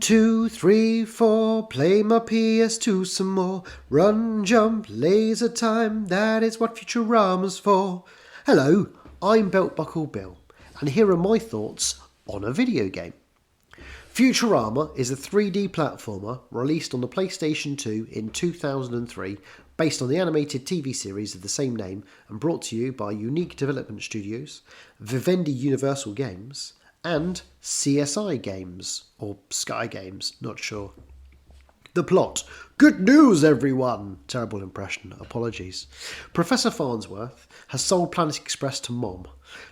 2, 3, 4, play my PS2 some more. Run, jump, laser time, that is what Futurama's for. Hello, I'm Belt Buckle Bill, and here are my thoughts on a video game. Futurama is a 3D platformer released on the PlayStation 2 in 2003, based on the animated TV series of the same name and brought to you by Unique Development Studios, Vivendi Universal Games, and CSI Games, or Sky Games, not sure. The plot. Good news, everyone! Terrible impression, apologies. Professor Farnsworth has sold Planet Express to Mom,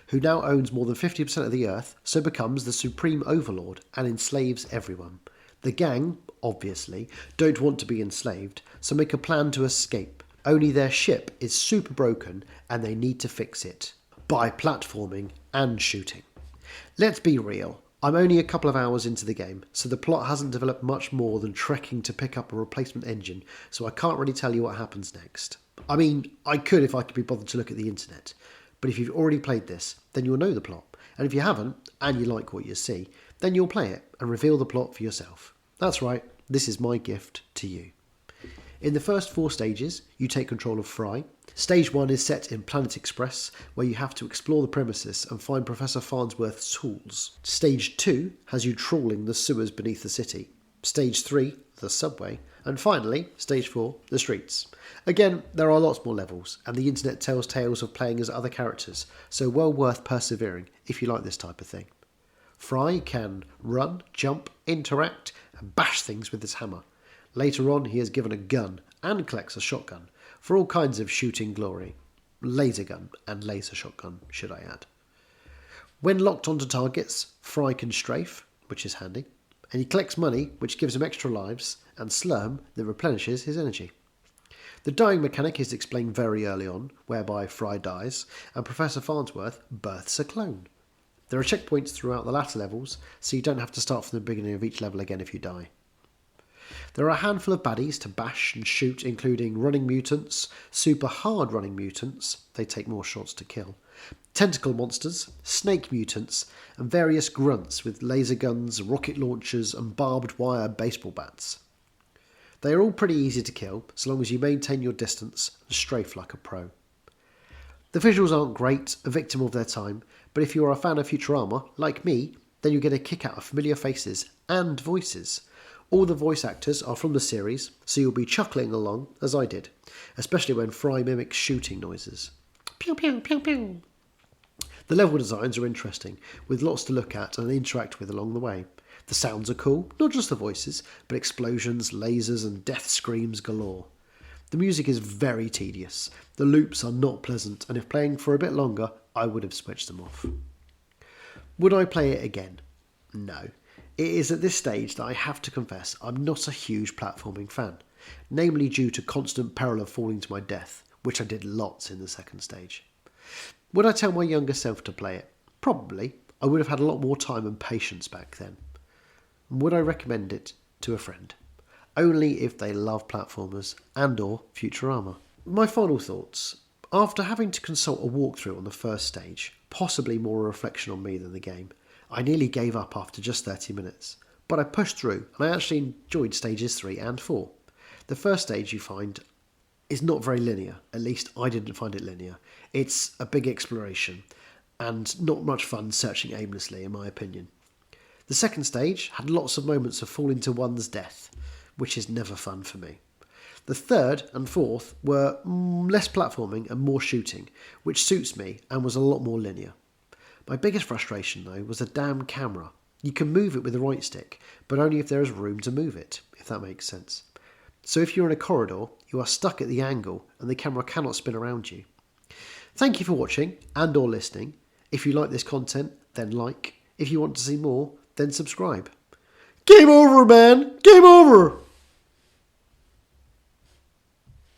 who now owns more than 50% of the Earth, so becomes the supreme overlord and enslaves everyone. The gang, obviously, don't want to be enslaved, so make a plan to escape. Only their ship is super broken and they need to fix it. By platforming and shooting. Let's be real, I'm only a couple of hours into the game, so the plot hasn't developed much more than trekking to pick up a replacement engine, so I can't really tell you what happens next. I mean, I could if I could be bothered to look at the internet, but if you've already played this, then you'll know the plot, and if you haven't, and you like what you see, then you'll play it and reveal the plot for yourself. That's right, this is my gift to you. In the first 4 stages, you take control of Fry. Stage 1 is set in Planet Express, where you have to explore the premises and find Professor Farnsworth's tools. Stage 2 has you trawling the sewers beneath the city. Stage 3, the subway. And finally, Stage 4, the streets. Again, there are lots more levels, and the internet tells tales of playing as other characters, so well worth persevering if you like this type of thing. Fry can run, jump, interact, and bash things with his hammer. Later on, he is given a gun and collects a shotgun for all kinds of shooting glory. Laser gun and laser shotgun, should I add. When locked onto targets, Fry can strafe, which is handy, and he collects money, which gives him extra lives, and Slurm that replenishes his energy. The dying mechanic is explained very early on, whereby Fry dies, and Professor Farnsworth births a clone. There are checkpoints throughout the latter levels, so you don't have to start from the beginning of each level again if you die. There are a handful of baddies to bash and shoot, including running mutants, super hard running mutants, they take more shots to kill, tentacle monsters, snake mutants, and various grunts with laser guns, rocket launchers, and barbed wire baseball bats. They are all pretty easy to kill, so long as you maintain your distance and strafe like a pro. The visuals aren't great, a victim of their time, but if you are a fan of Futurama, like me, then you get a kick out of familiar faces and voices. All the voice actors are from the series, so you'll be chuckling along, as I did, especially when Fry mimics shooting noises. Pew pew pew pew. The level designs are interesting, with lots to look at and interact with along the way. The sounds are cool, not just the voices, but explosions, lasers and death screams galore. The music is very tedious, the loops are not pleasant, and if playing for a bit longer, I would have switched them off. Would I play it again? No. It is at this stage that I have to confess I'm not a huge platforming fan, namely due to constant peril of falling to my death, which I did lots in the second stage. Would I tell my younger self to play it? Probably. I would have had a lot more time and patience back then. Would I recommend it to a friend? Only if they love platformers and or Futurama. My final thoughts. After having to consult a walkthrough on the first stage, possibly more a reflection on me than the game, I nearly gave up after just 30 minutes, but I pushed through and I actually enjoyed stages 3 and 4. The first stage you find is not very linear, at least I didn't find it linear. It's a big exploration and not much fun searching aimlessly in my opinion. The second stage had lots of moments of falling to one's death, which is never fun for me. The third and fourth were less platforming and more shooting, which suits me and was a lot more linear. My biggest frustration, though, was the damn camera. You can move it with the right stick, but only if there is room to move it, if that makes sense. So if you're in a corridor, you are stuck at the angle and the camera cannot spin around you. Thank you for watching and or listening. If you like this content, then like. If you want to see more, then subscribe. Game over, man! Game over!